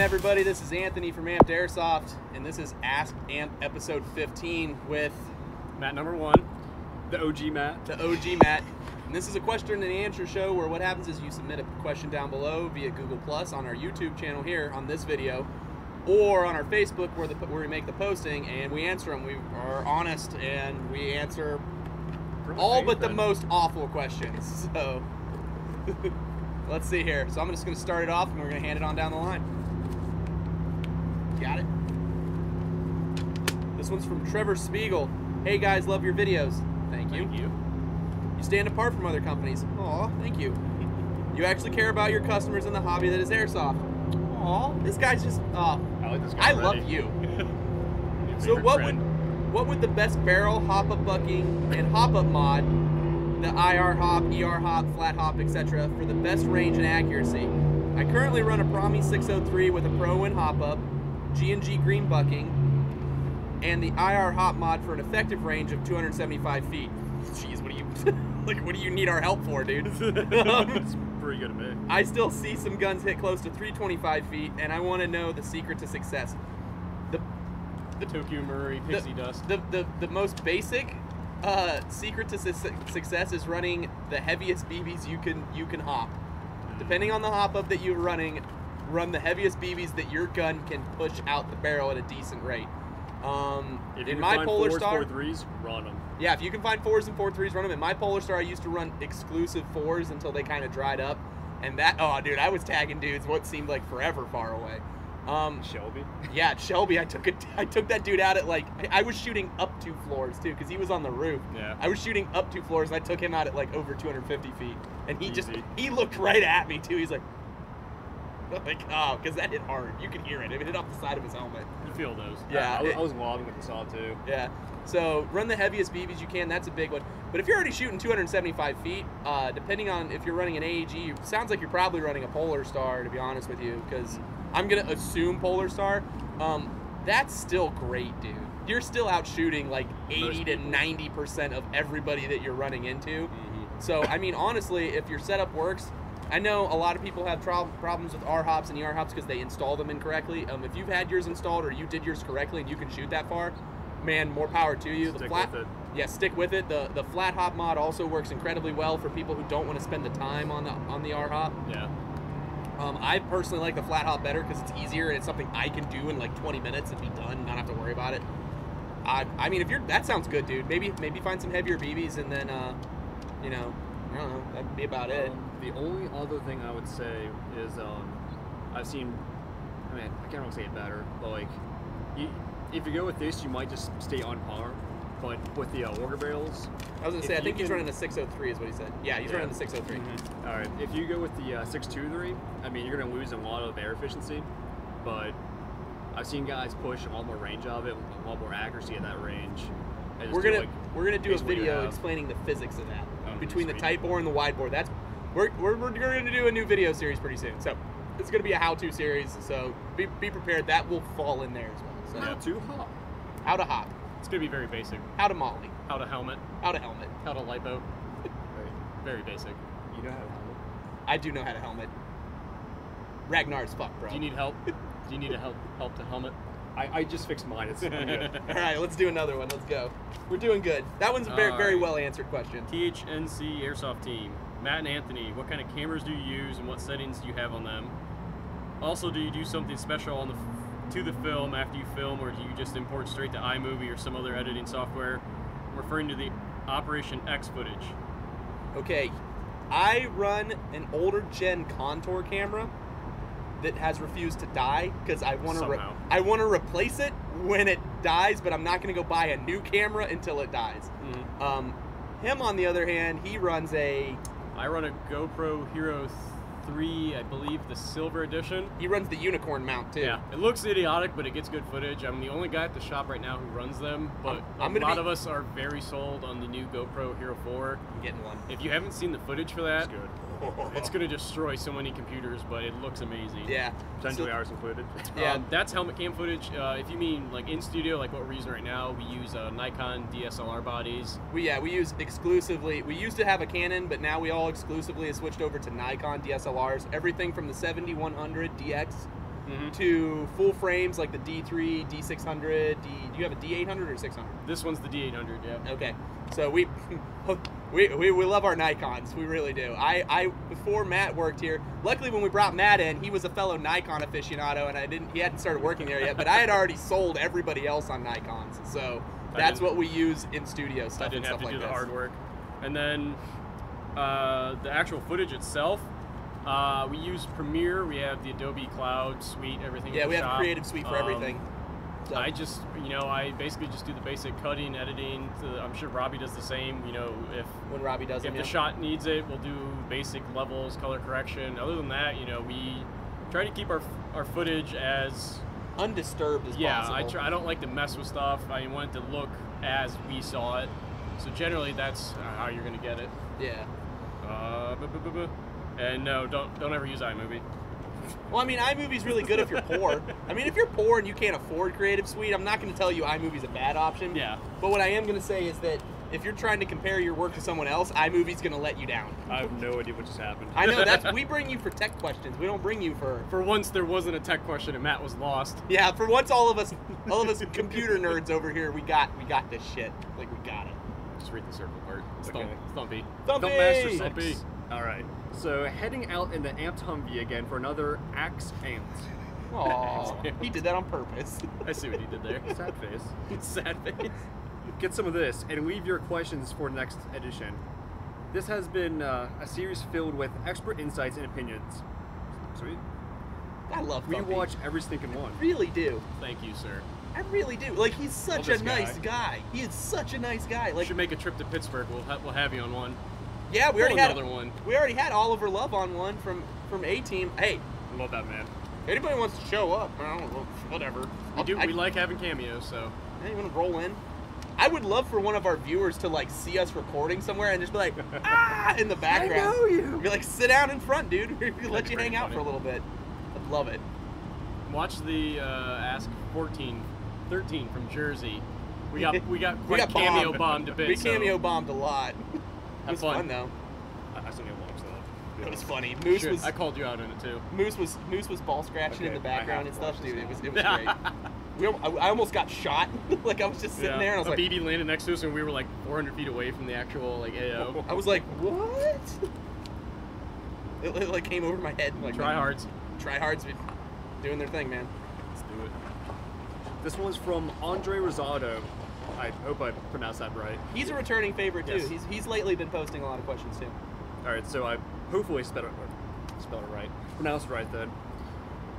everybody, this is Anthony from Amped Airsoft, and this is Ask Amp episode 15 with Matt number 1, the OG Matt. The OG Matt. And this is a question and answer show where what happens is you submit a question down below via Google Plus on our YouTube channel here on this video, or on our Facebook where we make the posting, and we answer them. We are honest and we answer all but the most awful questions. So let's see here. So I'm just going to start it off and we're going to hand it on down the line. Got it? This one's from Trevor Spiegel. Hey guys, love your videos. Thank you. Thank you. You stand apart from other companies. Aw, thank you. You actually care about your customers in the hobby that is airsoft. Aw, this guy's just, I like this guy. I love you. So what would the best barrel, hop-up bucking, and hop-up mod, the IR hop, ER hop, flat hop, etc., for the best range and accuracy? I currently run a Promi 603 with a Pro-Win hop-up, G&G green bucking, and the IR hop mod for an effective range of 275 feet. Jeez, what do you like? What do you need our help for, dude? It's pretty good to me. I still see some guns hit close to 325 feet, and I want to know the secret to success. The Tokyo Murray Pixie Dust. The most basic secret to success is running the heaviest BBs you can hop. Depending on the hop up that you're running, run the heaviest BBs that your gun can push out the barrel at a decent rate. If you in my find Polar 4s, Star, 4.3s, run them. yeah, if you can find 4s and 4.3s, run them. In my Polar Star, I used to run exclusive 4s until they kind of dried up, and that, oh dude, I was tagging dudes what seemed like forever far away. Shelby? Yeah, at Shelby, I took that dude out at, like, I was shooting up 2 floors too, because he was on the roof. Yeah. I was shooting up 2 floors, and I took him out at like over 250 feet, and he Easy. he looked right at me too. He's like, oh, because that hit hard. You can hear it. It hit off the side of his helmet. You feel those. Yeah, I was lobbing with the saw too. Yeah. So run the heaviest BBs you can. That's a big one. But if you're already shooting 275 feet, depending on if you're running an AEG, sounds like you're probably running a Polar Star, to be honest with you, because I'm going to assume Polar Star. That's still great, dude. You're still out shooting like 80 to 90% of everybody that you're running into. Mm-hmm. So, I mean, honestly, if your setup works, I know a lot of people have problems with R hops and ER hops because they install them incorrectly. If you've had yours installed or you did yours correctly and you can shoot that far, man, more power to you. Stick with it. Yeah, stick with it. The flat hop mod also works incredibly well for people who don't want to spend the time on the R hop. Yeah. I personally like the flat hop better because it's easier and it's something I can do in like 20 minutes and be done, not have to worry about it. I mean, that sounds good, dude. Maybe find some heavier BBs and then, you know, I don't know, that'd be about it. The only other thing I would say is, I've seen, I mean, I can't really say it better, but like, if you go with this, you might just stay on par. But with the auger barrels, I was gonna say, I think he's running the 603 is what he said. Yeah, he's running the 603. Mm-hmm. All right, if you go with the 623, I mean, you're gonna lose a lot of air efficiency, but I've seen guys push a lot more range of it, a lot more accuracy at that range. We're gonna do a video explaining the physics of that between the tight bore and the wide bore. We're gonna do a new video series pretty soon. So it's gonna be a how-to series. So be prepared. That will fall in there as well. So, how to hop. How to hop. It's gonna be very basic. How to molly. How to helmet. How to helmet. How to lipo. Very basic. You know how to helmet? I do know how to helmet. Ragnar's fuck, bro. Do you need help? Do you need help to helmet? I just fixed mine. It's good. All right, let's do another one. Let's go. We're doing good. That one's a very well answered question. THNC Airsoft Team. Matt and Anthony, what kind of cameras do you use and what settings do you have on them? Also, do you do something special to the film after you film, or do you just import straight to iMovie or some other editing software? I'm referring to the Operation X footage. Okay, I run an older gen Contour camera that has refused to die because I want to replace it when it dies, but I'm not going to go buy a new camera until it dies. Mm-hmm. Him, on the other hand, he runs I run a GoPro Hero 3, I believe, the silver edition. He runs the unicorn mount too. Yeah, it looks idiotic, but it gets good footage. I'm the only guy at the shop right now who runs them, but a lot of us are very sold on the new GoPro Hero 4. I'm getting one. If you haven't seen the footage for that, It's good. It's going to destroy so many computers, but it looks amazing. Yeah. Potentially hours included. Yeah. That's helmet cam footage. If you mean like in studio, like what we're using right now, we use Nikon DSLR bodies. We use exclusively, we used to have a Canon, but now we all exclusively have switched over to Nikon DSLRs. Everything from the 7100 DX to full frames like the D3, D600. Do you have a D800 or 600? This one's the D800, yeah. Okay, so we love our Nikons. We really do. I before Matt worked here. Luckily, when we brought Matt in, he was a fellow Nikon aficionado, and he hadn't started working there yet. But I had already sold everybody else on Nikons, so that's what we use in studio stuff. I didn't and have stuff to do like the hard work. And then the actual footage itself, we use Premiere. We have the Adobe Cloud Suite, everything. Yeah, in the we have a shop. creative suite for everything. So. I just, I basically just do the basic cutting, editing. I'm sure Robbie does the same. If when Robbie does if the shot needs it, we'll do basic levels, color correction. Other than that, we try to keep our footage as undisturbed as possible. Yeah, I don't like to mess with stuff. I want it to look as we saw it. So generally, that's how you're gonna get it. Yeah. And no, don't ever use iMovie. Well, I mean, iMovie's really good if you're poor. I mean, if you're poor and you can't afford Creative Suite, I'm not going to tell you iMovie's a bad option. Yeah. But what I am going to say is that if you're trying to compare your work to someone else, iMovie's going to let you down. I have no idea what just happened. I know, we bring you for tech questions. We don't bring you for... For once, there wasn't a tech question and Matt was lost. Yeah, for once, all of us computer nerds over here, we got this shit. Like, we got it. Just read the circle part. Okay. Stumpy. Master Stumpy. All right. So heading out in the amped Humvee again for another Axe Amped. Aww, he did that on purpose. I see what he did there. Sad face. Sad face. Get some of this and leave your questions for next edition. This has been a series filled with expert insights and opinions. Sweet. I love We Thumpy. watch every stinking one. I really do. Thank you, sir. I really do. Like, he's such a nice guy. He is such a nice guy. We Like, should make a trip to Pittsburgh. We'll have you on one. yeah, we already had another one. We already had Oliver Love on one from A-Team. Hey, I love that man. anybody wants to show up? I don't know, whatever. We like having cameos, so. Hey, you want to roll in? I would love for one of our viewers to like see us recording somewhere and just be like, ah, in the background. I know you. Be like, sit down in front, dude. We let That'd you be hang out funny. for a little bit. I'd love it. Watch the Ask 13 from Jersey. We got quite cameo bombed a bit. We cameo bombed a lot. It Have was fun. fun though. I still need to watch that. It was funny. Moose was I called you out on it too. Moose was ball scratching in the Okay, I background have and to stuff, watch dude. this It was great. I almost got shot. Like I was just sitting there and I was a like, BB landed next to us and we were like 400 feet away from the actual AO. I was like, what? It like came over my head. Like, Tryhards. Tryhards doing their thing, man. Let's do it. This one's from Andre Rosado. I hope I pronounced that right. He's a returning favorite too. Yes. He's lately been posting a lot of questions too. All right, so I hopefully spelled it right. Pronounced it right then.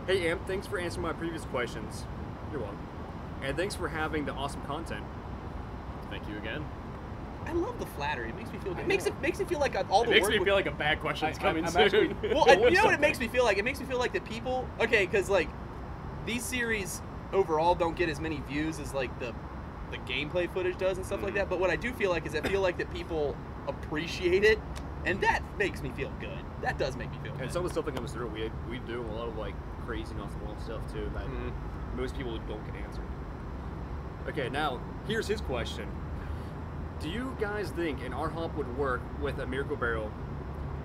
Hey Amp, thanks for answering my previous questions. You're welcome. And thanks for having the awesome content. Thank you again. I love the flattery. It makes me feel good. I It makes know. it makes me feel like all the It makes work. me feel like a bad question's coming I'm soon. actually- Well, It was you know what it something. makes me feel like? It makes me feel like the people. Okay, because like these series overall don't get as many views as like the gameplay footage does and stuff like that. But what I do feel like is I feel like that people appreciate it, and that makes me feel good. That does make me feel good. And some of the stuff that comes through, we do a lot of like crazy and off the wall stuff too that most people don't get answered. Okay, now here's his question. Do you guys think an R-Hop would work with a Miracle Barrel?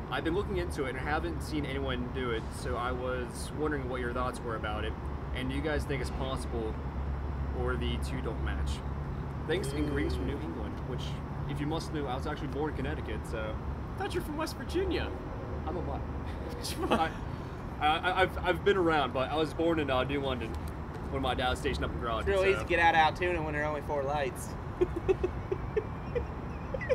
I've been looking into it and haven't seen anyone do it, so I was wondering what your thoughts were about it. And do you guys think it's possible, or the two don't match? Thanks and greetings from New England, which, if you must know, I was actually born in Connecticut, so I thought you're from West Virginia. I'm a mutt. I've been around, but I was born in New London when my dad was stationed up in Groton. It's real easy to get out Altoona when there are only 4 lights.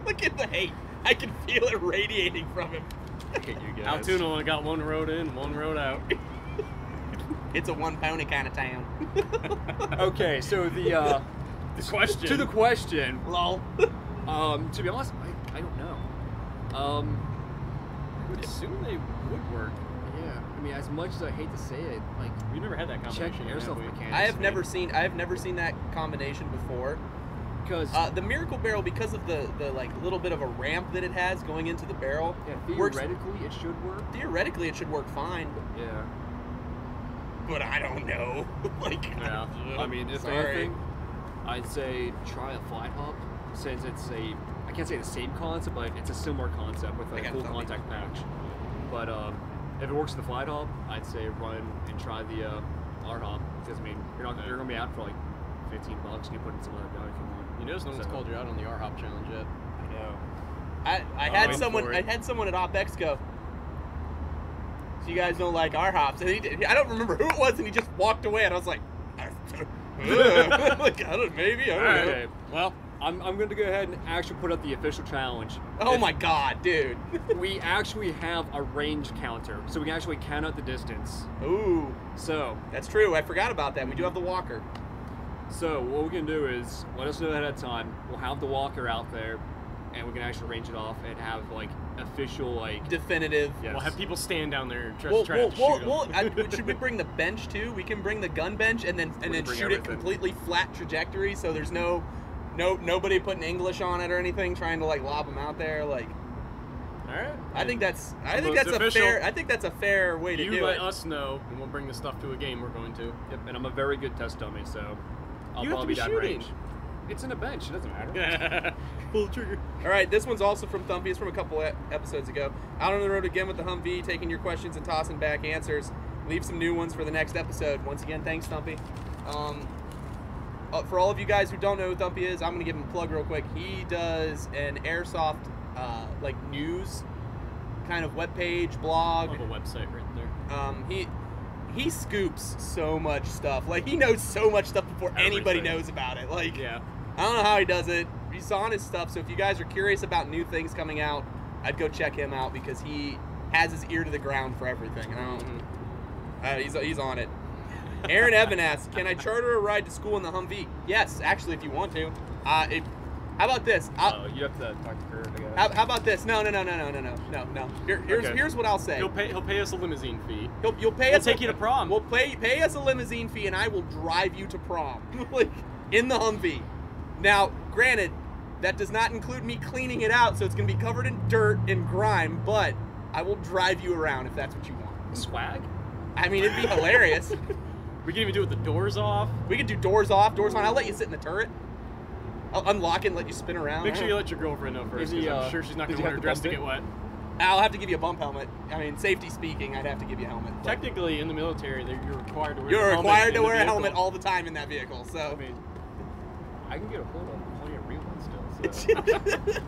Look at the hate. I can feel it radiating from him. Look at you guys. Altoona only got one road in, one road out. It's a one pony kind of town. Okay, so the question. to the question. Lol. To be honest, I don't know. I would assume they would work. Yeah, I mean, as much as I hate to say it, like We never had that check combination. airsoft have we? mechanics. I have never seen that combination before. because The Miracle Barrel, because of the like little bit of a ramp that it has going into the barrel, works. theoretically it should work. Theoretically, it should work fine, Yeah. but I don't know. Like, Yeah. I mean, if Sorry. anything, I'd say try a flat hop, since it's I can't say the same concept, but it's a similar concept with I a got full something. contact patch. But if it works with the flat hop, I'd say run and try the our hop. Because I mean, you're gonna be out for like $15. You can put in some other gun if you want. You notice no one's called you out on the R-Hop challenge yet. I know. I had someone at OpEx go, so you guys don't like our hops, and I don't remember who it was, and he just walked away, and I was like, like I don't, maybe I don't know. Okay, well, I'm going to go ahead and actually put up the official challenge. Oh my god, dude! We actually have a range counter, so we can actually count out the distance. Ooh, so that's true. I forgot about that. We do have the walker. So what we can do is let us know ahead of time. We'll have the walker out there, and we can actually range it off and have like official, like definitive. Yes. We'll have people stand down there and try to shoot them. Should we bring the bench too? We can bring the gun bench and then shoot it completely flat trajectory, so there's nobody putting English on it or anything, trying to like lob them out there. Like, all right. I think that's a fair way to do it. You let us know, and we'll bring the stuff to a game we're going to. Yep, and I'm a very good test dummy, so I'll you have to probably be be that shooting. range. It's in a bench. It doesn't matter. Pull the trigger. All right, this one's also from Thumpy. It's from a couple episodes ago. Out on the road again with the Humvee, taking your questions and tossing back answers. Leave some new ones for the next episode. Once again, thanks, Thumpy. For all of you guys who don't know who Thumpy is, I'm going to give him a plug real quick. He does an Airsoft like news kind of webpage, blog. I have a website right there. He scoops so much stuff. Like, he knows so much stuff before anybody Everything. knows about it. Like, Yeah. I don't know how he does it. He's on his stuff, so if you guys are curious about new things coming out, I'd go check him out because he has his ear to the ground for everything. He's on it. Aaron Evan asks, can I charter a ride to school in the Humvee? Yes, actually, if you want to. How about this? You have to talk to Kurt, I guess. How about this? No. Here's what I'll say. He'll pay us a limousine fee. You'll pay We'll us. take you to prom. We'll pay us a limousine fee, and I will drive you to prom, like in the Humvee. Now, granted, that does not include me cleaning it out, so it's gonna be covered in dirt and grime. But I will drive you around if that's what you want. Swag? I mean, it'd be hilarious. We can even do it with the doors off. We could do doors off, doors on. I'll let you sit in the turret. I'll unlock it and let you spin around. Make sure you let your girlfriend know first, because I'm sure she's not going to want her dress to get wet. I'll have to give you a bump helmet. I mean, safety speaking, I'd have to give you a helmet. Technically, in the military, you're required to wear You're a helmet. required to wear a helmet all the time in that vehicle, so. I mean, I can get a hold of plenty of real ones still, so.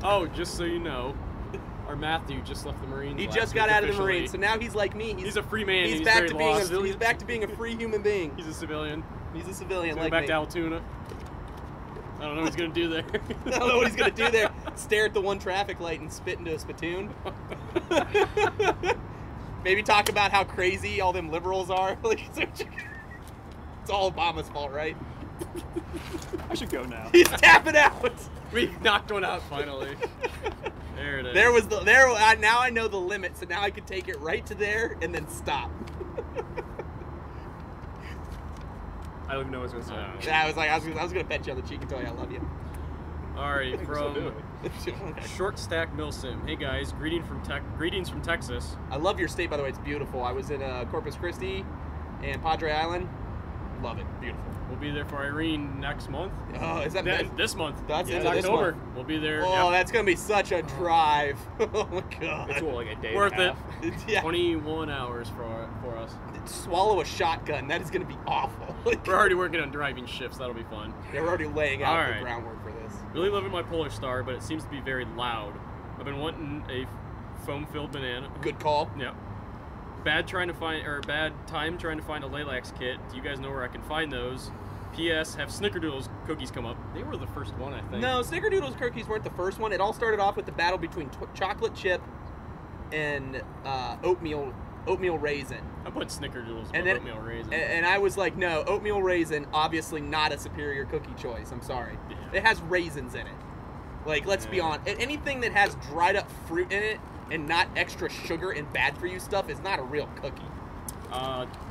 Oh, just so you know, our Matthew just left the Marines. He last just week got out of the officially. Marines, so now he's like me. He's a free man. He's and back very to being lost. he's back to being a free human being. He's a civilian. He's a civilian He's like back me. to Altoona. I don't know what he's gonna do there. I don't know what he's gonna do there. Stare at the one traffic light and spit into a spittoon. Maybe talk about how crazy all them liberals are. Like, it's all Obama's fault, right? I should go now. He's tapping out. We knocked one out finally. There it is. Now I know the limit, so now I can take it right to there and then stop. I don't even know what I was going to say. I was gonna bet you on the cheek and tell you I love you. Alrighty, from Short Stack Milsim. Hey guys, greetings from Texas. I love your state, by the way. It's beautiful. I was in Corpus Christi and Padre Island. Love it. Beautiful. We'll be there for Irene next month. Oh, is that this month? That's yeah, into this October. month. We'll be there. Oh, yep. that's gonna be such a drive. Oh my god. It's like a day Worth and a it. half. Yeah. 21 hours for us. Swallow a shotgun. That is gonna be awful. We're already working on driving shifts. That'll be fun. Yeah, we're already laying out All the right. groundwork for this. Really loving my Polar Star, but it seems to be very loud. I've been wanting a foam-filled banana. Good call. Yeah. Bad time trying to find a Lilacs kit. Do you guys know where I can find those? P.S. Have Snickerdoodles cookies come up? They were the first one, I think. No, Snickerdoodles cookies weren't the first one. It all started off with the battle between chocolate chip and oatmeal raisin. I put Snickerdoodles And above then- oatmeal raisin. And I was like, no, oatmeal raisin, obviously not a superior cookie choice. I'm sorry. Yeah. It has raisins in it. Like, let's be honest. Anything that has dried up fruit in it and not extra sugar and bad for you stuff is not a real cookie.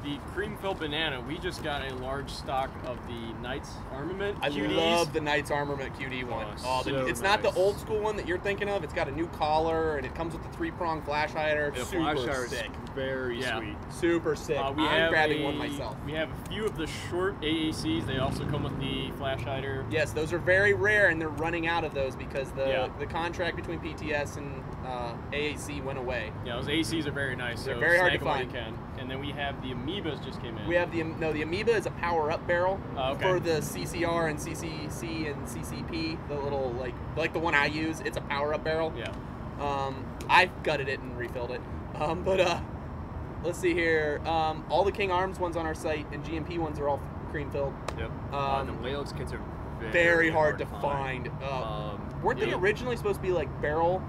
The cream-filled banana, we just got a large stock of the Knights Armament I cuties. love the Knights Armament QD one. so it's not the nice. old school one that you're thinking of. It's got a new collar and it comes with the 3-prong flash hider. The Super flash hider is sick. very Yeah. sweet. Super sick. I'm grabbing one myself. We have a few of the short AACs. They also come with the flash hider. Yes, those are very rare, and they're running out of those because Yeah. the contract between PTS and AAC went away. Yeah, those AACs are very nice. They're so very hard snag to them while find. you can. And then we have the Amoebas just came in. We have the Amoeba is a power-up barrel okay. for the CCR and CCC and CCP. The little like the one I use. It's a power-up barrel. Yeah. I gutted it and refilled it. Let's see here. All the King Arms ones on our site and GMP ones are all cream filled. Yep. The Laylox kits are very hard to find. Weren't they yeah. originally supposed to be like barrel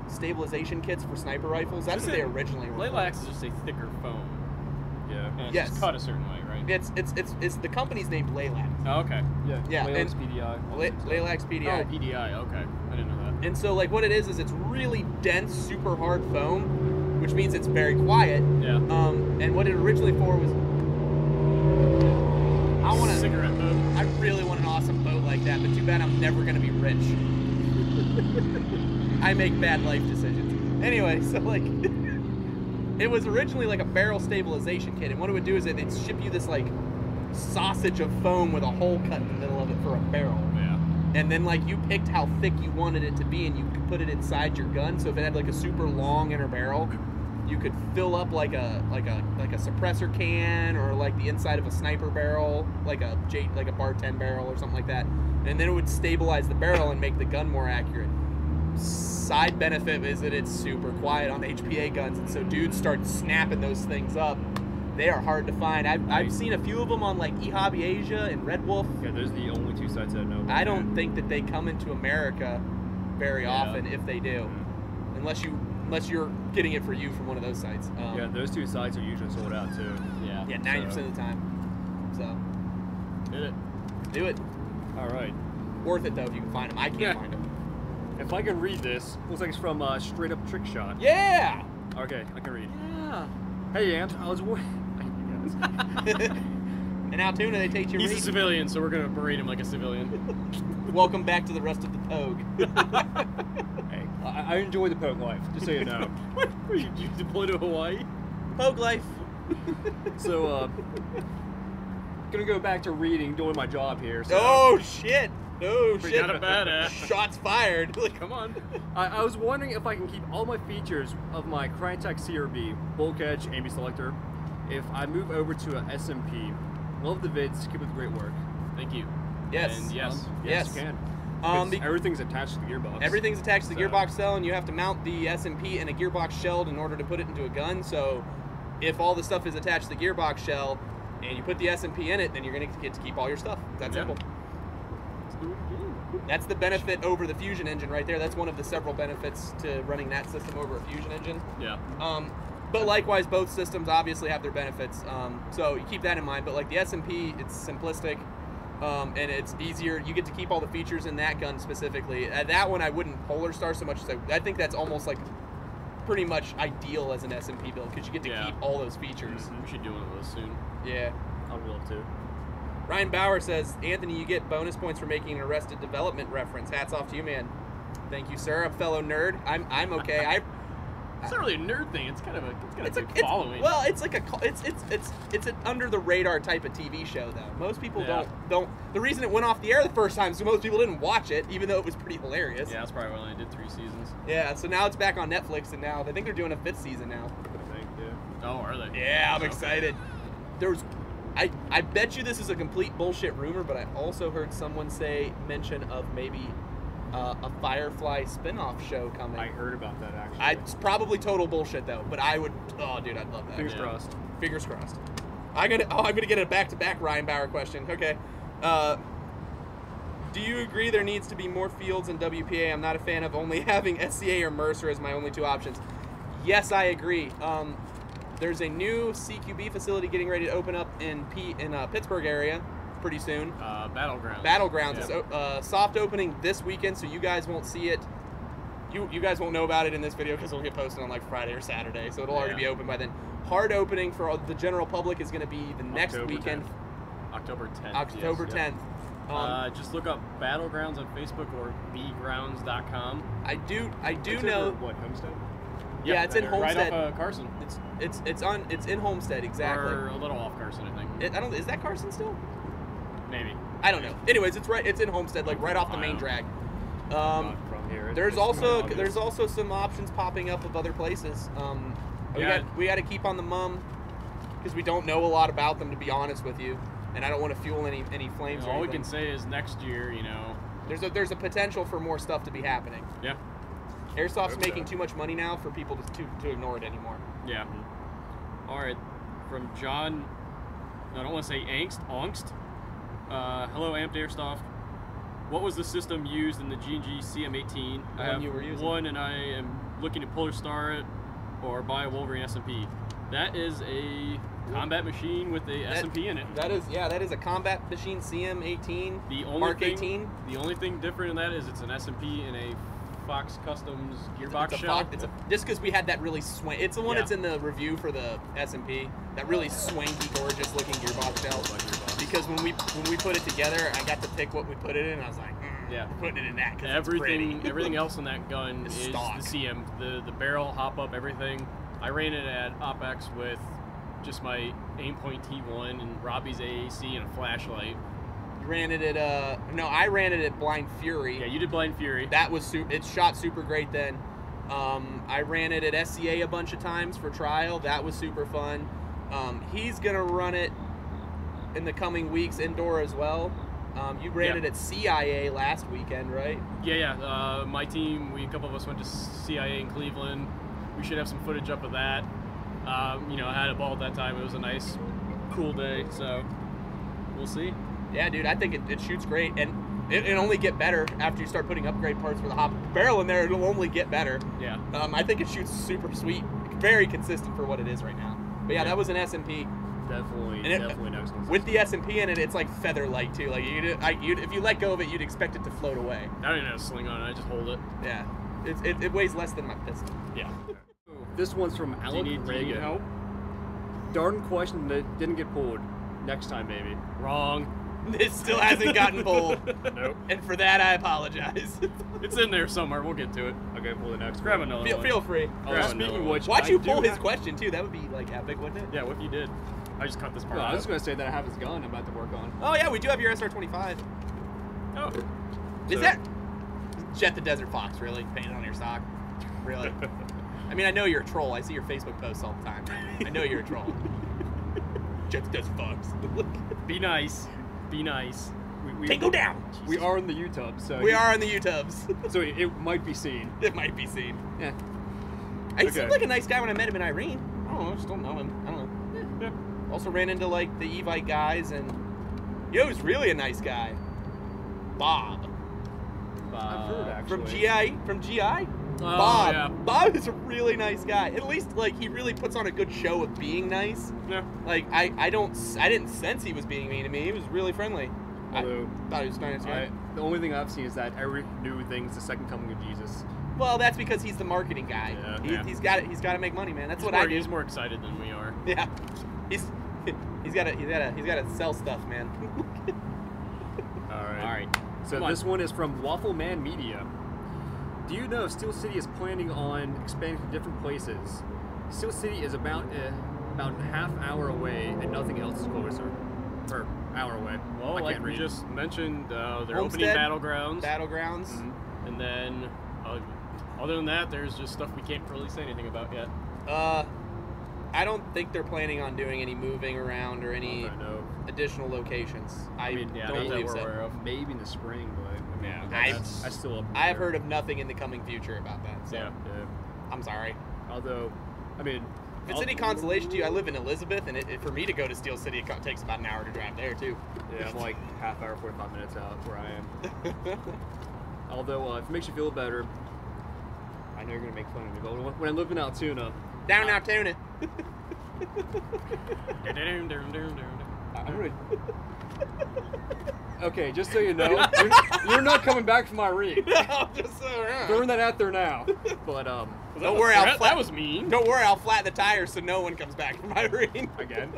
stabilization kits for sniper rifles? That's what they originally were. Laylax is just a thicker foam. Yeah. And it's Yes. just cut a certain way, right? It's the company's named Laylax. Oh, okay. Yeah, Laylox and PDI. Laylax PDI. Oh, PDI. Okay. I didn't know that. And so like what it is it's really dense, super hard foam, which means it's very quiet. Yeah. And what it originally for was Cigarette boat. I really want an awesome boat like that, but too bad I'm never gonna be rich. I make bad life decisions. Anyway, so like it was originally like a barrel stabilization kit, and what it would do is they'd ship you this like sausage of foam with a hole cut in the middle of it for a barrel. Yeah. And then like you picked how thick you wanted it to be, and you could put it inside your gun. So if it had like a super long inner barrel, you could fill up like a suppressor can, or like the inside of a sniper barrel, like a Bar 10 barrel or something like that. And then it would stabilize the barrel and make the gun more accurate. Side benefit is that it's super quiet on HPA guns, and so dudes start snapping those things up. They are hard to find. I've seen a few of them on like eHobby Asia and Red Wolf. Yeah, those are the only two sites I know. I don't think that they come into America very often, if they do, unless you're getting it for you from one of those sites. Yeah, those two sites are usually sold out too. Yeah. Yeah, 90% of the time. So Did it. do it. All right. Worth it though if you can find them. I can't find them. If I can read this, looks like it's from Straight Up Trick Shot. Yeah. Okay, I can read. Yeah. Hey, Ant, I was wondering. And Altoona, they take your He's a read. civilian, so we're gonna berate him like a civilian. Welcome back to the rest of the Pogue. Hey, I enjoy the poke life, just so you know. Were you deployed to Hawaii? Pogue life. So, gonna go back to reading, doing my job here. So. Oh shit. Oh We shit. got a badass. Shots fired. Like, Come on. I was wondering if I can keep all my features of my Crytek CRB, bulk edge, ambi selector, if I move over to a SMP. Love the vids, keep up the great work. Thank you. yes. And yes. Yes, you can. Everything's attached to the gearbox. Everything's attached to the So- gearbox cell, and you have to mount the SMP in a gearbox shell in order to put it into a gun. So if all the stuff is attached to the gearbox shell and you put the SMP in it, then you're going to get to keep all your stuff. It's that Yeah. simple. That's the benefit over the Fusion engine right there. That's one of the several benefits to running that system over a Fusion engine. Yeah. But likewise, both systems obviously have their benefits. So you keep that in mind. But like the SMP, it's simplistic. And it's easier. You get to keep all the features in that gun specifically. That one I wouldn't Polar Star so much as I think that's almost like pretty much ideal as an SMP build because you get to keep all those features. We should do one of those soon. Yeah. I would love to. Ryan Bauer says, Anthony, you get bonus points for making an Arrested Development reference. Hats off to you, man. Thank you, sir. A fellow nerd. I'm okay. It's not really a nerd thing. It's kind of a big following. Well, it's like it's an under the radar type of TV show though. Most people don't. The reason it went off the air the first time is most people didn't watch it, even though it was pretty hilarious. Yeah, that's probably why I only did 3 seasons. Yeah. So now it's back on Netflix, and now I think they're doing a 5th season now. Oh, are they? Yeah, I'm excited. I bet you this is a complete bullshit rumor, but I also heard someone mention of maybe a Firefly spin-off show coming. I heard about that actually. It's probably total bullshit though, but I would. Oh, dude, I'd love that. Fingers crossed. Fingers crossed. I'm gonna get a back-to-back Ryan Bauer question. Okay. Do you agree there needs to be more fields in WPA? I'm not a fan of only having SCA or Mercer as my only 2 options. Yes, I agree. There's a new CQB facility getting ready to open up in Pittsburgh area pretty soon. Battlegrounds. Battlegrounds. Yep. It's soft opening this weekend, so you guys won't see it. You guys won't know about it in this video because it'll get posted on like Friday or Saturday, so it'll already be open by then. Hard opening for the general public is going to be the next weekend. October 10th. October 10th. Just look up Battlegrounds on Facebook or bgrounds.com. I do It's know. over, what, Homestead? Yeah, it's in Homestead. Right off Carson. It's in Homestead, exactly. Or a little off Carson, I think. Is that Carson still? Maybe. I don't know. Anyways, it's in Homestead, like right off the main drag. From here. There's also some options popping up of other places. We got to keep on the mum. because we don't know a lot about them, to be honest with you, and I don't want to fuel any flames. All we can say is next year, there's a potential for more stuff to be happening. Yeah. Airsoft's making too much money now for people to ignore it anymore. Yeah. All right. From John, I don't want to say angst. Hello, Amped Airsoft. What was the system used in the G&G CM18? The one you were using. One, and I am looking to Polar Star it or buy a Wolverine SMP. That is a combat machine with a SMP in it. That is a combat machine CM18. The only Mark thing, 18. The only thing different in that is it's an SMP in a Fox Customs gearbox shell. Just because we had that really it's the one that's in the review for the SMP. That really swanky, gorgeous looking gearbox shell. Because when we put it together, I got to pick what we put it in, and I was like, yeah, putting it in that. Everything else in that gun is stock. The CM, the barrel, hop up, everything. I ran it at OpEx with just my Aimpoint T1 and Robbie's AAC and a flashlight. You ran it at I ran it at Blind Fury. Yeah, you did Blind Fury. That was it shot super great then. I ran it at SCA a bunch of times for trial. That was super fun. He's gonna run it in the coming weeks indoor as well. You ran it at CIA last weekend, right? Yeah. My team, a couple of us went to CIA in Cleveland. We should have some footage up of that. I had a ball at that time. It was a nice, cool day, so we'll see. Yeah, dude, I think it shoots great, and it'll only get better after you start putting upgrade parts for the hop barrel in there. It'll only get better. Yeah. I think it shoots super sweet, very consistent for what it is right now. But yeah, that was an SMP. Definitely next one. With the SMP in it, it's like feather light too. Like if you let go of it, you'd expect it to float away. I don't even have a sling on it. I just hold it. Yeah, it weighs less than my pistol. Yeah. This one's from Aug Do you need help? Darn question that didn't get pulled. Next time, maybe. Wrong. It still hasn't gotten pulled. Nope. And for that, I apologize. It's in there somewhere. We'll get to it. Okay, pull the next. Grab another one. Feel free. Speaking of which, why'd you pull his question too? That would be like epic, wouldn't it? Yeah, what if you did? I just cut this part I out. was going to say that I have his gun I'm about to work on. Oh yeah, we do have your SR25. Oh. Is that Jet the Desert Fox really painted on your sock? Really? I mean, I know you're a troll. I see your Facebook posts all the time. I know you're a troll. Jet the Desert Fox. Be nice. Be nice. Can't go down. We are in the YouTube, so we are in the YouTubes. So it might be seen. It might be seen. Yeah. He seemed like a nice guy when I met him in Irene. I don't know. I just don't know him. I don't know. Yeah. Also ran into like the Evite guys, and he was really a nice guy. Bob. I've heard actually. From GI. Oh, Bob. Yeah. Bob is a really nice guy. At least like he really puts on a good show of being nice. Yeah. Like I didn't sense he was being mean to me. He was really friendly. Although, I thought he was nice. Right? The only thing I've seen is that every new thing's the second coming of Jesus. Well, that's because he's the marketing guy. Yeah. He's got to make money, man. That's what I do. He's more excited than we are. Yeah. He's got to sell stuff, man. All All right. So this one is from Waffle Man Media. Do you know Steel City is planning on expanding to different places? Steel City is about a half hour away, and nothing else is closer. Or hour away. Well, like we just mentioned, they're opening Battlegrounds. Battlegrounds. And then, other than that, there's just stuff we can't really say anything about yet. I don't think they're planning on doing any moving around or any additional locations. I don't believe so. Maybe in the spring, but I have heard of nothing in the coming future about that. So yeah. I'm sorry. Although, I mean, if it's any consolation to you, I live in Elizabeth, and for me to go to Steel City, it takes about an hour to drive there too. Yeah, I'm like half hour, 45 minutes out where I am. Although, if it makes you feel better, I know you're gonna make fun of me, but when I lived in Altoona, down Altoona. Okay, just so you know, you're not coming back from Irene. No, just so throwing that out there now. But don't worry, that was mean. Don't worry, I'll flatten the tires so no one comes back from Irene again.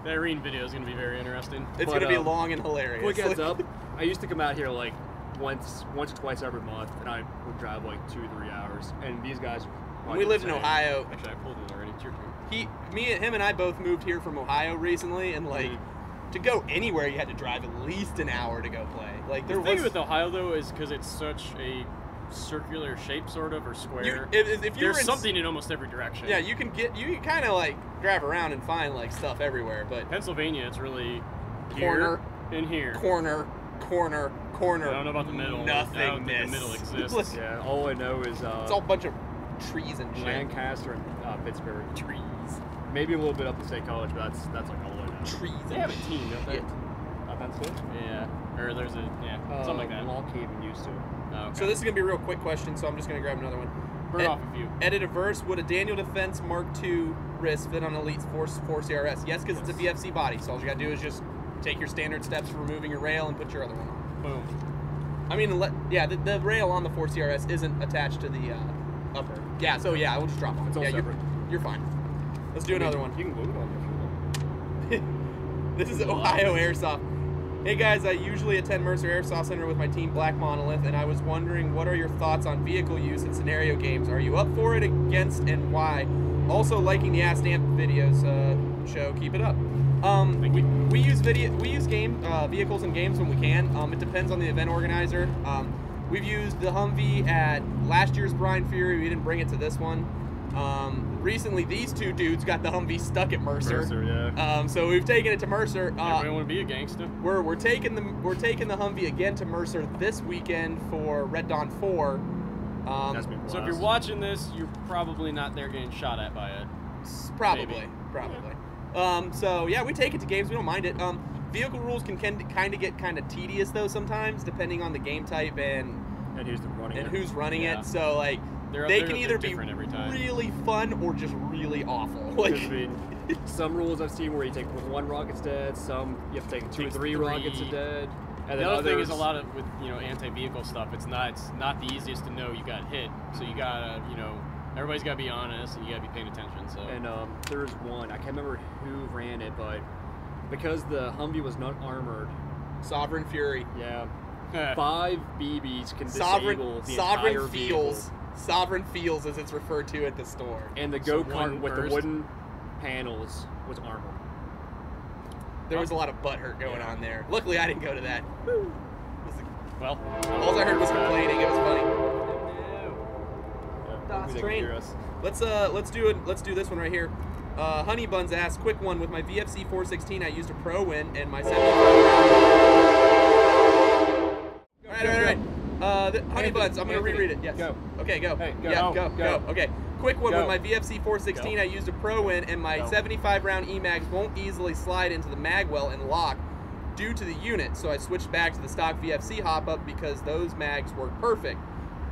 The Irene video is going to be very interesting. It's going to be long and hilarious. Quick heads up, I used to come out here like once or twice every month, and I would drive like 2-3 hours. And these guys, when we lived in Ohio. Actually, I pulled it already. It's your turn. Him and I both moved here from Ohio recently, and like. To go anywhere, you had to drive at least an hour to go play. Like the thing with Ohio though is because it's such a circular shape, sort of, or square. If There's something in almost every direction. Yeah, you can kind of like drive around and find like stuff everywhere, but Pennsylvania, it's really corner in here. Corner. I don't know about the middle. Nothingness. I don't think the middle exists. Yeah, all I know is it's all a bunch of trees and shit. Lancaster and Pittsburgh. Trees. Maybe a little bit up the State College, but that's like all I know. Trees. They have a team, don't they? Pennsylvania? Yeah. Or there's something like that. Lockhaven used to. Oh, okay. So this is gonna be a real quick question, so I'm just gonna grab another one. Burn off a few. Edit a verse. Would a Daniel Defense Mark II wrist fit on Elite's 4 CRS? Yes, because it's a VFC body, so all you gotta do is just take your standard steps for removing your rail and put your other one on. Boom. I mean, the rail on the 4 CRS isn't attached to the upper. Yeah, so yeah, we'll just drop on. It's all separate. You're fine. Let's do another one. You can glue it on if you want. This is Ohio Airsoft. Hey guys, I usually attend Mercer Airsoft Center with my team Black Monolith, and I was wondering, what are your thoughts on vehicle use in scenario games? Are you up for it, against, and why? Also, liking the Ask Amp videos show. Keep it up. We use vehicles in games when we can. It depends on the event organizer. We've used the Humvee at last year's Blind Fury. We didn't bring it to this one. Recently, these two dudes got the Humvee stuck at Mercer. Yeah. So we've taken it to Mercer. Everybody want to be a gangster? We're taking the Humvee again to Mercer this weekend for Red Dawn 4. So if you're watching this, you're probably not there getting shot at by it. Probably. So yeah, we take it to games. We don't mind it. Vehicle rules can kind of get kind of tedious though sometimes, depending on the game type and who's running it. So like. They can either be really fun or just really awful. Like, I mean, some rules I've seen where you take one rocket's dead, some you have to take two or three rockets are dead. And the other thing is a lot of with anti-vehicle stuff. It's not the easiest to know you got hit. So you gotta everybody's gotta be honest and you gotta be paying attention. So and there's one I can't remember who ran it, but because the Humvee was not armored, Sovereign Fury. Yeah, 5 BBs can disable the entire vehicle. Sovereign Fields, as it's referred to at the store. And the go-kart with the wooden panels was armored. There was a lot of butthurt going on there. Luckily, I didn't go to that. Well, all I heard was complaining. It was funny. Train. Let's do this one right here. Honey Buns asks, quick one. With my VFC 416, I used a Pro Win and my 75. All right. Honey Buns, I'm going to reread it. Yes. Go. Okay, go. Hey, go. Yeah, go. Okay. Quick one. Go. With my VFC 416, I used a Pro Win, and my 75-round E-mags won't easily slide into the mag well and lock due to the unit, so I switched back to the stock VFC hop-up because those mags work perfect.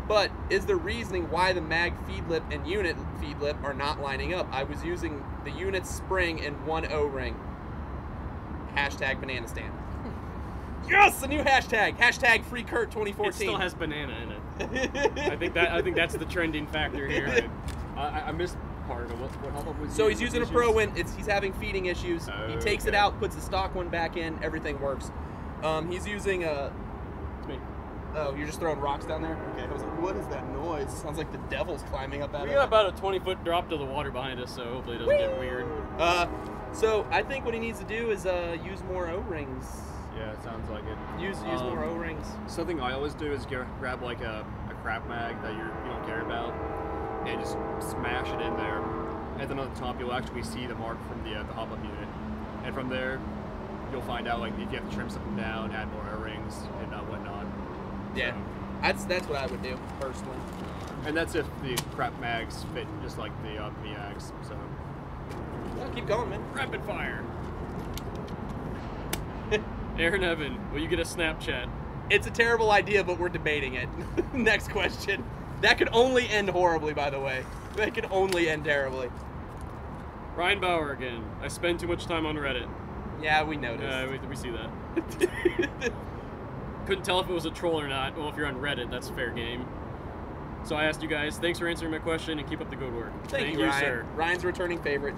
But is the reasoning why the mag feed lip and unit feed lip are not lining up? I was using the unit's spring and one O-ring. Hashtag banana stand. Yes, a new hashtag. Hashtag free Kurt 2014. It still has banana in it. I think that's the trending factor here. I missed part of it. What was so he's using a Pro Win. He's having feeding issues. He takes it out, puts the stock one back in. Everything works. He's using a. It's me. Oh, you're just throwing rocks down there? Okay. I was like, what is that noise? Sounds like the devil's climbing up out of it. We got about a 20-foot drop to the water behind us, so hopefully it doesn't get weird. So I think what he needs to do is use more O-rings. Yeah, it sounds like it. Use more O-rings. Something I always do is grab like a crap mag that you don't care about, and just smash it in there. And then on the top, you'll actually see the mark from the hop-up unit. And from there, you'll find out like if you have to trim something down, add more O-rings, and whatnot. Yeah, so, that's what I would do personally. And that's if the crap mags fit just like the MIAGs. So. Well, keep going, man. Rapid fire. Aaron Evan, will you get a Snapchat? It's a terrible idea, but we're debating it. Next question. That could only end horribly, by the way. That could only end terribly. Ryan Bauer again. I spend too much time on Reddit. Yeah, we noticed. We see that. Couldn't tell if it was a troll or not. Well, if you're on Reddit, that's fair game. So I asked you guys, thanks for answering my question and keep up the good work. Thank you, Ryan. Sir. Ryan's a returning favorite.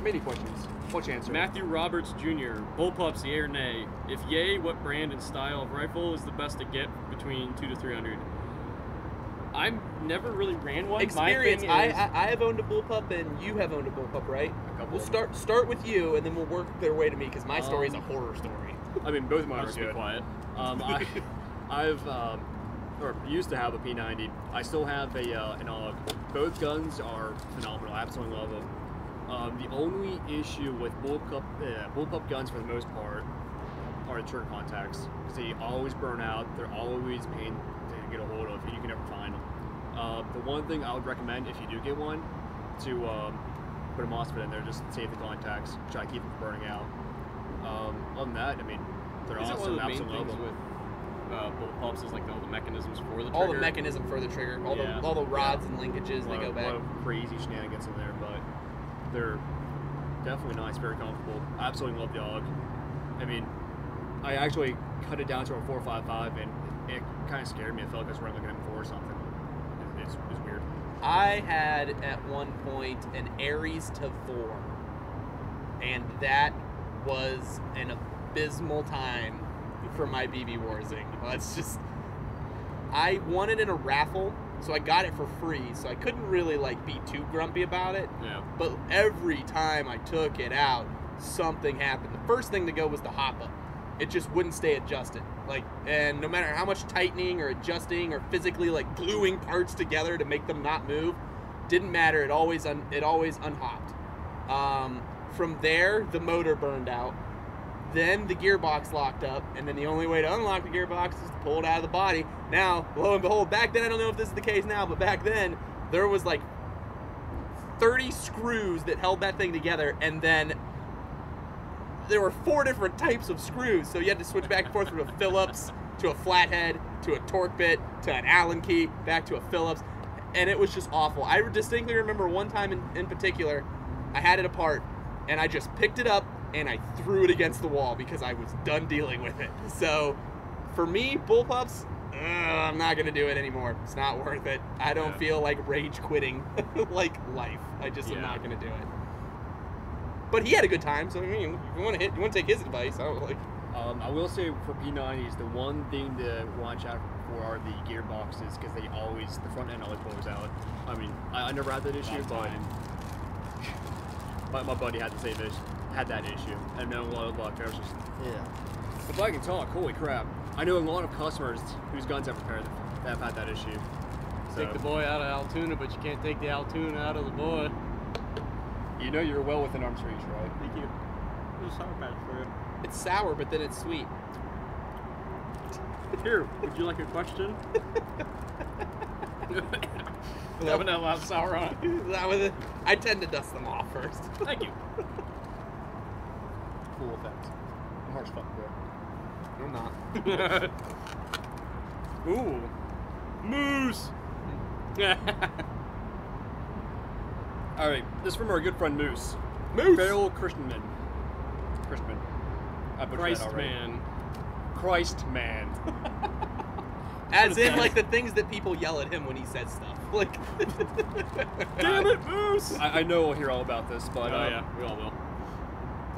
Many questions. What's your answer? Matthew Roberts Jr. Bullpups, yay or nay? If yay, what brand and style of rifle is the best to get between 200 to 300? I've never really ran one. Experience. I have owned a Bullpup and you have owned a Bullpup, right? A we'll start with you and then we'll work their way to me because my story is a horror story. I mean, both of mine are just good. Be quiet. I've or used to have a P90. I still have an AUG. Both guns are phenomenal. I absolutely love them. The only issue with Bullpup guns, for the most part, are the trigger contacts. Because they always burn out. They're always a pain to get a hold of, and you can never find them. The one thing I would recommend, if you do get one, to put a MOSFET in there, just save the contacts, try to keep them from burning out. Other than that, I mean, they're Is awesome. that one of the main Absolutely things love with Bullpups is like all the mechanisms for the trigger? All the mechanism for the trigger, all the rods and linkages, they go back. A lot of crazy shenanigans in there, but they're definitely nice, very comfortable. I absolutely love the AUG. I mean, I actually cut it down to a 4.55, and it kind of scared me. I felt like I was running like an M4 or something. It's weird. I had at one point an Aries to 4, and that was an abysmal time for my BB Warzing. It's just, I won it in a raffle, so I got it for free, so I couldn't really like be too grumpy about it. Yeah. But every time I took it out, something happened. The first thing to go was the hop-up. It just wouldn't stay adjusted. Like, and no matter how much tightening or adjusting or physically like gluing parts together to make them not move, didn't matter. It always unhopped. From there, the motor burned out. Then the gearbox locked up, and then the only way to unlock the gearbox is to pull it out of the body. Now, lo and behold, back then, I don't know if this is the case now, but back then, there was like 30 screws that held that thing together, and then there were 4 different types of screws, so you had to switch back and forth from a Phillips to a flathead to a torque bit to an Allen key back to a Phillips, and it was just awful. I distinctly remember one time in particular, I had it apart, and I just picked it up and I threw it against the wall because I was done dealing with it. So for me, Bullpups, I'm not gonna do it anymore. It's not worth it. I don't feel like rage quitting like life. I just am not gonna do it. But he had a good time, so I mean, if you want to take his advice, I don't like. I will say for P90s, the one thing to watch out for are the gearboxes, because the front end always blows out. I mean, I never had that issue, but my buddy had that issue, and no a lot of luck. I was just, If I can talk, holy crap! I know a lot of customers whose guns have repaired that have had that issue. So, Take the boy out of Altoona, but you can't take the Altoona out of the boy. you know you're well within arm's reach, right? Thank you. There's a sour patch for you. It's sour, but then it's sweet. Here, would you like a question? Having that loud sour on it. I tend to dust them off first. Thank you. Full effect. I'm harsh fuck, bro. I'm not. Ooh. Moose! Alright, this is from our good friend Moose. Moose! Feral Christianman. I butchered that Christ already. man. Christ man. As in, like, the things that people yell at him when he says stuff. Like, Damn it, Moose! I know we'll hear all about this, but Oh yeah, we all will.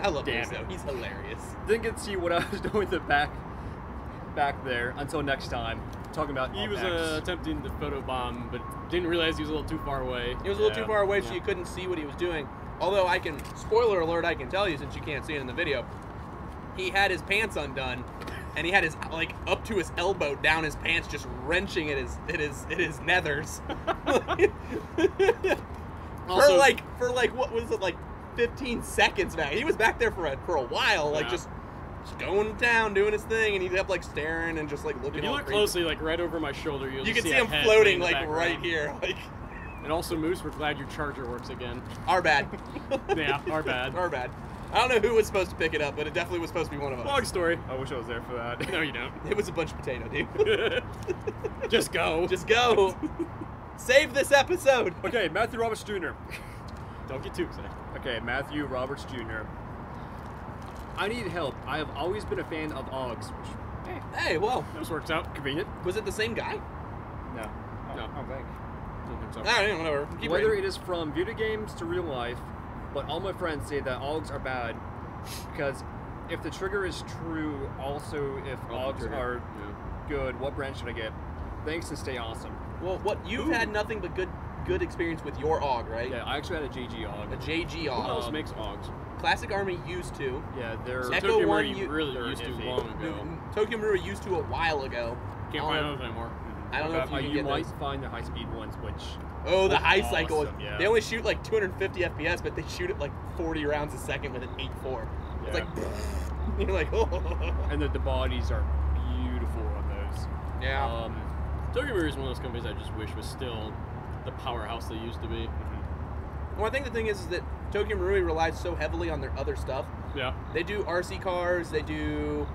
I love Damn Moose, it. though. He's hilarious. didn't get to see what I was doing with the back there until next time. Talking about He was OpEx. attempting to photobomb, but didn't realize he was a little too far away. He was a little too far away, so you couldn't see what he was doing. Although I can, spoiler alert, I can tell you since you can't see it in the video, he had his pants undone, and he had his, like, up to his elbow down his pants, just wrenching at his nethers. Also, for what was it, like 15 seconds back. He was back there for a while, like just going down, doing his thing, and he kept like staring and just like looking. if you all look crazy. closely, like right over my shoulder, You can see a him head floating in the like background. right here. Like, And also, Moose, we're glad your charger works again. our bad. Yeah, our bad. Our bad. I don't know who was supposed to pick it up, but it definitely was supposed to be one of us. Long story. I wish I was there for that. No, you don't. It was a bunch of potato, dude. Just go. Just go. Save this episode. Okay, Matthew Roberts Jr. Don't get too excited. Okay, Matthew Roberts Jr. I need help. I have always been a fan of Augs, which, Hey, well, This works out. convenient. was it the same guy? No. No. I don't think. Don't think so. I don't know, whatever. Keep Whether reading. it is from video games to real life, but all my friends say that Augs are bad because if the trigger is true, also if Augs are good, what brand should I get? Thanks and stay awesome. Well, you've had nothing but good experience with your AUG, right? Yeah, I actually had a JG A Aug. JG Who else AUG. makes Augs? Classic Army used to. Yeah, they're Echo Tokyo One Marine you- really they're used to iffy. long ago. Tokyo Marine used to a while ago. Can't find those anymore. I don't know if you can You get might those. find the high-speed ones, which... Oh, the look high cycle. awesome, yeah. They only shoot like 250 FPS, but they shoot at like 40 rounds a second with an 8.4. It's like, you're like, oh. And the bodies are beautiful on those. Yeah. Tokyo Marine is one of those companies I just wish was still the powerhouse they used to be. Well, I think the thing is that Tokyo Marui relies so heavily on their other stuff. Yeah. They do RC cars. They do,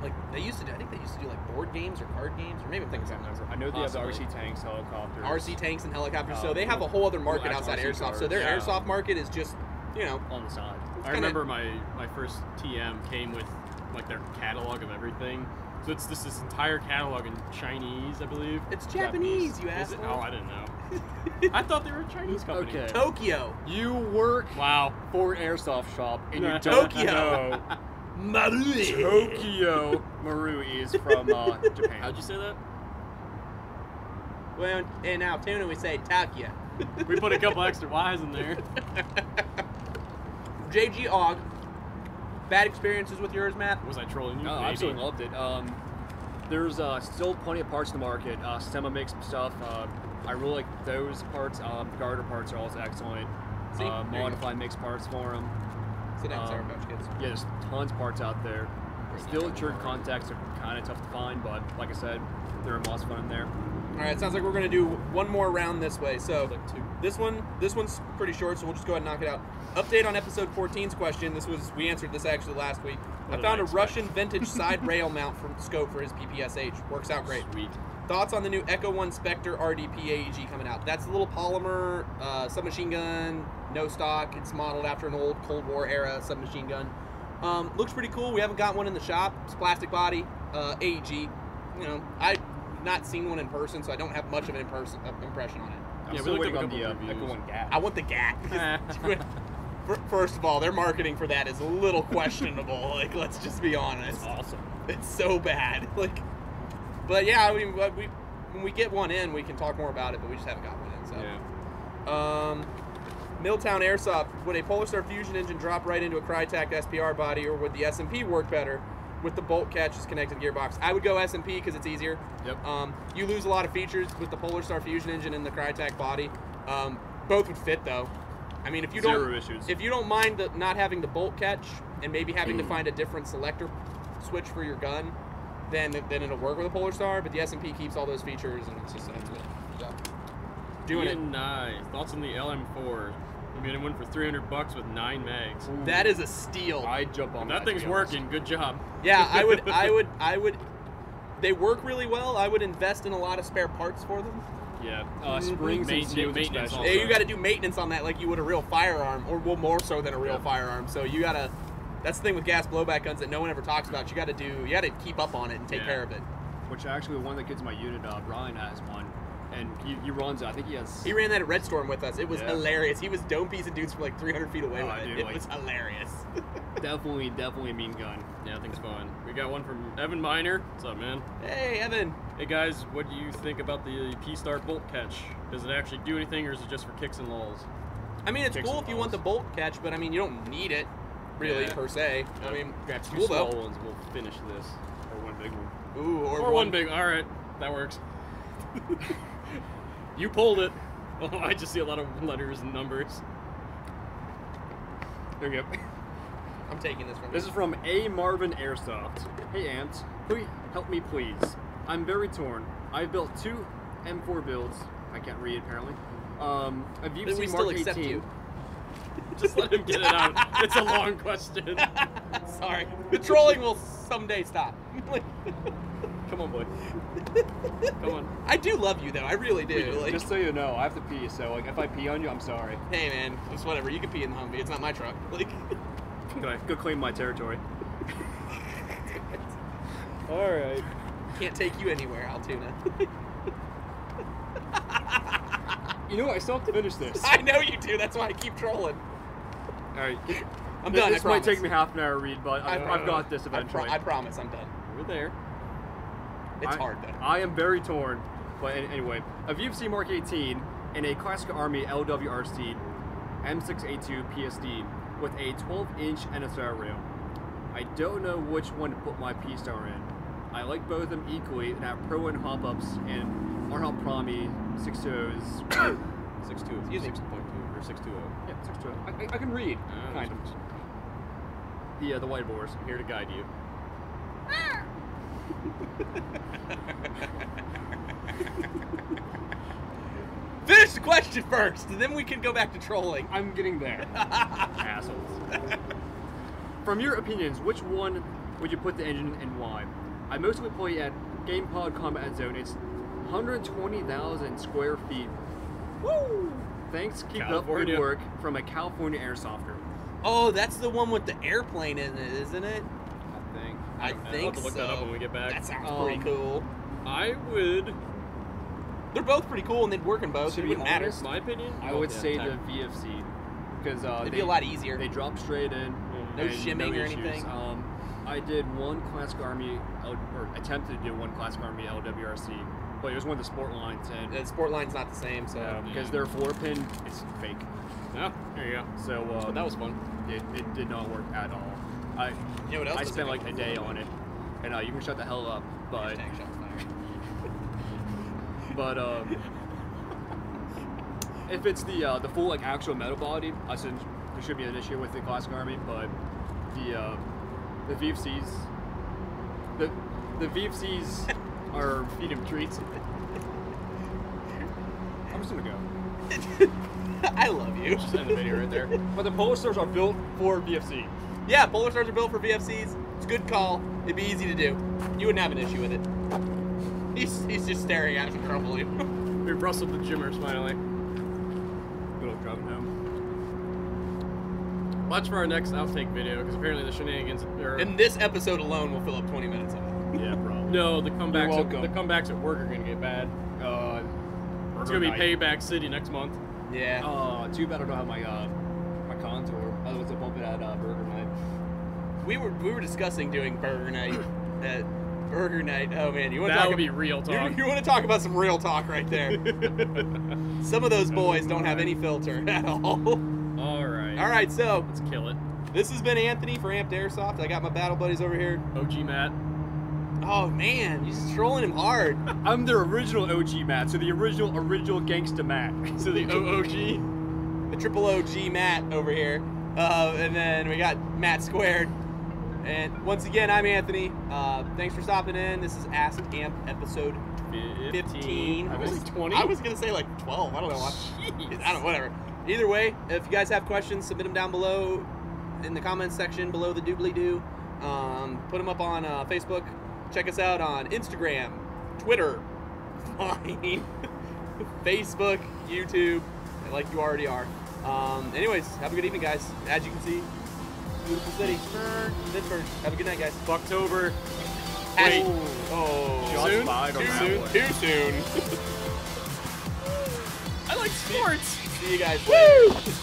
like, they used to do, I think they used to do, like, board games or card games, or maybe I'm thinking something else. I know they have Possibly. RC tanks, helicopters. RC tanks and helicopters. So they have a whole other market actual outside RC Airsoft. cars. So their Yeah. Airsoft market is just, you know, on the side. I remember my first TM came with like their catalog of everything. So it's this entire catalog in Chinese, I believe. it's Japanese, you Is it? asshole. Oh, I didn't know. I thought they were a Chinese company. Okay. Tokyo. You work Wow. for an airsoft shop, and you don't Tokyo. know Marui. Tokyo Marui is from Japan. How'd you say that? Well, in Altoona we say Tokyo. We put a couple extra Y's in there. JG Aug. Bad experiences with yours, Matt? Was I trolling you? No, I Maybe. absolutely loved it. There's still plenty of parts in the market. Stemma makes some stuff. I really like those parts. The garter parts are also excellent. See? There you go. Modify makes parts for them. Sit down, Sour Patch Kids. Yeah, there's tons of parts out there. Still, church contacts are kind of tough to find, but like I said, there are lots of fun in there. All right, sounds like we're gonna do one more round this way. So Like two. this one's pretty short, so we'll just go ahead and knock it out. Update on episode 14's question. We answered this actually last week. What I did found I a expect? Russian vintage side rail mount from Scope for his PPSH. Works out great. Sweet. Thoughts on the new Echo 1 Spectre RDP AEG coming out? That's a little polymer submachine gun, no stock. It's modeled after an old Cold War era submachine gun. Looks pretty cool. We haven't got one in the shop. It's plastic body, AEG. You know, I've not seen one in person, so I don't have much of an impression on it. I'm Yeah, we still looked waiting up a on the couple reviews. Echo 1 GAT. I want the GAT. First of all, their marketing for that is a little questionable. Like, let's just be honest. Awesome. It's so bad. Like, but yeah, I mean, when we get one in, we can talk more about it. But we just haven't got one in. So, Yeah. Milltown Airsoft. Would a Polar Star Fusion engine drop right into a Crytek SPR body, or would the S&P work better with the bolt catches connected gearbox? I would go S&P because it's easier. Yep. You lose a lot of features with the Polar Star Fusion engine and the Crytek body. Both would fit though. I mean, if you Zero don't issues. if you don't mind not having the bolt catch and maybe having to find a different selector switch for your gun, then it'll work with a Polar Star. But the S&P keeps all those features, and it's just doing it. Ian Nye, thoughts on the LM4? I'm getting one for $300 with 9 mags. That is a steal. I'd jump on That to thing's be honest. working. Good job. Yeah, I would. They work really well. I would invest in a lot of spare parts for them. Yeah. Springs and seals Maintenance especially. Yeah, you got to do maintenance on that like you would a real firearm, or well, more so than a real Yeah. firearm. So you gotta. That's the thing with gas blowback guns that no one ever talks about. You got to keep up on it and take Yeah. care of it. Which actually, one of the kids in my unit, Brian, has one. And he runs it. I think he has... He ran that at Red Storm with us. It was Yeah. hilarious. He was dome piecing dudes from like 300 feet away Oh, with it. dude, It like- was hilarious. definitely a mean gun. Yeah, I think it's fun. We got one from Evan Miner. What's up, man? Hey, Evan. Hey guys, what do you think about the P-Star bolt catch? Does it actually do anything, or is it just for kicks and lulls? I mean, it's Kicks cool and if you want the balls. bolt catch, but I mean, you don't need it really Yeah. per se. I Yeah. mean, Got two cool small though. ones. We'll finish this. Or one big one. Ooh, Or one big. All right, that works. You pulled it. Oh, I just see a lot of letters and numbers. There you go. I'm taking this from This you. is from A. Marvin Airsoft. Hey, Ant. Please help me, please. I'm very torn. I've built 2 M4 builds. I can't read, apparently. A Then we VFC still Mark accept 18. you. Just let him get it out. It's a long question. Sorry. The trolling will someday stop. Like, Come on, boy. Come on. I do love you though. I really do. Like, Just so you know, I have to pee, so like if I pee on you, I'm sorry. hey man, just whatever. You can pee in the Humvee. It's not my truck. Like, Go claim my territory. All right. can't take you anywhere, Altoona. You know what? I still have to finish this. I know you do. That's why I keep trolling. All right. I'm done. This I might promise. take me half an hour to read, but I've promise. got this eventually. I promise. I'm done. We're there. It's hard though. I am very torn. But anyway, a VFC Mark 18 and a Classic Army LWRC M6A2 PSD with a 12-inch NSR rail. I don't know which one to put my P-Star in. I like both of them equally, and I have Pro and hop ups and Arnold Promi 6.2s. 6.2, 6.2 or 6.20. Yeah, 6.2. I can read, kind of. The whiteboards. I'm here to guide you. Finish the question first, and then we can go back to trolling. I'm getting there. Assholes. From your opinions, which one would you put the engine in and why? I mostly play at Game Pod Combat Zone. It's 120,000 square feet. Woo! Thanks, keep up good work from a California Airsofter. Oh, that's the one with the airplane in it, isn't it? I think I'll have to look that up when we get back. That sounds pretty cool. I would... They're both pretty cool, and they'd work in both. To It be wouldn't matter. Honest, my opinion? I would say the VFC. Because It'd be a lot easier. They drop straight in. No and shimming or issues. anything. I did one Classic Army, or attempted to do one Classic Army LWRC, but it was one of the sport lines. And The sport line's not the same, so... because their 4-pin is fake. Yeah, there you go. So that was fun. It did not work at all. You know what else I doesn't spent work? like a day on it, and you can shut the hell up. But Hashtag shots fired. but if it's the full like actual metal body, I said there should be an issue with the Classic Army. But the VFCs, the VFCs are Feed him treats. I'm just gonna go. I love you. Just end the video right there. But the Polar Stars are built for VFC. Yeah, Polar Stars are built for VFCs. It's a good call. It'd be easy to do. You wouldn't have an issue with it. He's just staring at us grumbly. We rustled the Jimmers finally. Good old driving home. Watch for our next outtake video, because apparently the Shenanigans are... And this episode alone will fill up 20 minutes of it. Yeah, probably. No, the comebacks, welcome. the comebacks at work are going to get bad. It's going to be Payback City next month. Yeah. Too bad I don't have my my contour. I was to bump it at Burger Night. We were discussing doing Burger Night at Burger Night. Oh man, you want to That talk? would be real talk. You want to talk about some real talk right there? Some of those boys don't have any filter at all. All right. All right, so Let's kill it. this has been Anthony for Amped Airsoft. I got my battle buddies over here. OG Matt. Oh man, you're just trolling him hard. I'm the original OG Matt, so the original gangsta Matt. So the OOG. The triple OG Matt over here. And then we got Matt Squared. And once again, I'm Anthony. Thanks for stopping in. This is Ask Amp episode 15. I was 20. I was going to say like 12. I don't know. Jeez. I don't know, whatever. Either way, if you guys have questions, submit them down below in the comments section below the doobly-doo. Put them up on Facebook. Check us out on Instagram, Twitter, Vine, Facebook, YouTube, like you already are. Anyways, have a good evening, guys. As you can see, beautiful city. Pittsburgh. Have a good night, guys. October. Wait. Wait. Oh. Shots Soon? fired on Too that soon. one. Too soon. I like sports. See you guys later. Woo!